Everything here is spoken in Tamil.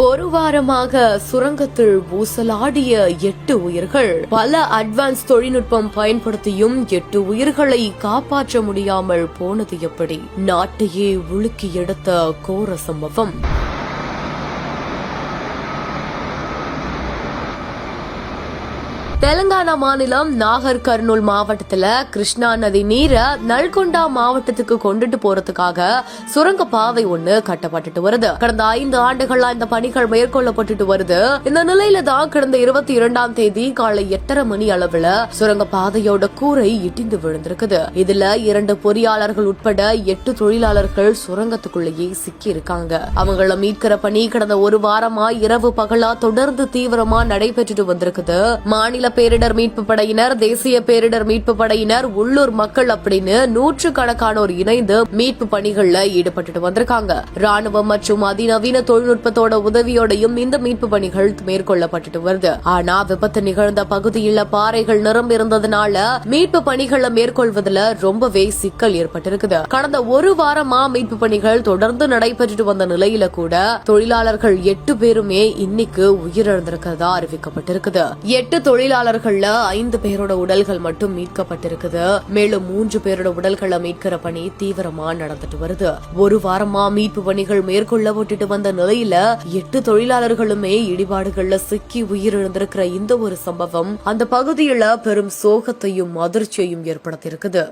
ஒரு வாரமாக சுரங்கத்தில் ஊசலாடிய 8 உயிர்கள். பல அட்வான்ஸ் தொழில்நுட்பம் பயன்படுத்தியும் 8 உயிர்களை காப்பாற்ற முடியாமல் போனது எப்படி? நாட்டையே உலுக்கி எடுத்த கோர சம்பவம். தெலங்கானா மாநிலம் நாகர் கர்னூல் மாவட்டத்துல கிருஷ்ணா நதி நீரை நல்கொண்டா மாவட்டத்துக்கு கொண்டுட்டு போறதுக்காக சுரங்க பாதை ஒண்ணு கட்டப்பட்டுட்டு வருது. கடந்த 5 ஆண்டுகளா இந்த பணிகள் மேற்கொள்ளப்பட்டுட்டு வருது. இந்த நிலையில தான் கடந்த 22ஆம் தேதி காலை 8:30 மணி அளவுல சுரங்க பாதையோட கூரை இடிந்து விழுந்திருக்குது. இதுல 2 பொறியாளர்கள் உட்பட 8 தொழிலாளர்கள் சுரங்கத்துக்குள்ளேயே சிக்கி இருக்காங்க. அவங்கள மீட்கிற பணி கடந்த ஒரு வாரமா இரவு பகலா தொடர்ந்து தீவிரமா நடைபெற்றுட்டு வந்திருக்குது. மாநில பேரிடர் மீட்பு படையினர், தேசிய பேரிடர் மீட்பு படையினர், உள்ளூர் மக்கள் அப்படின்னு 100கணக்கானோர் இணைந்து மீட்பு பணிகள்ல ஈடுபட்டு வந்திருக்காங்க. ராணுவம் மற்றும் அதிநவீன தொழில்நுட்பத்தோட உதவியோடையும் இந்த மீட்பு பணிகள் மேற்கொள்ளப்பட்டு வருது. ஆனா விபத்து நிகழ்ந்த பகுதியில் பாறைகள் நிரம்பி இருந்ததுனால மீட்பு பணிகளை மேற்கொள்வதில் ரொம்பவே சிக்கல் ஏற்பட்டிருக்குது. கடந்த ஒரு வாரமா மீட்பு பணிகள் தொடர்ந்து நடைபெற்று வந்த நிலையில கூட தொழிலாளர்கள் 8 பேருமே இன்னைக்கு உயிரிழந்திருக்கிறதா அறிவிக்கப்பட்டிருக்குது. 8 தொழிலாளர்கள்ல 5 பேரோட உடல்கள் மட்டும் மீட்கப்பட்டிருக்குது. மேலும் 3 பேரோட உடல்களை மீட்கிற பணி தீவிரமா நடந்துட்டு வருது. ஒரு வாரமா மீட்பு பணிகள் மேற்கொள்ளப்பட்டு வந்த நிலையில 8 தொழிலாளர்களுமே இடிபாடுகள்ல சிக்கி உயிரிழந்திருக்கிற இந்த ஒரு சம்பவம் அந்த பகுதியில பெரும் சோகத்தையும் அதிர்ச்சியையும் ஏற்படுத்தியிருக்குது.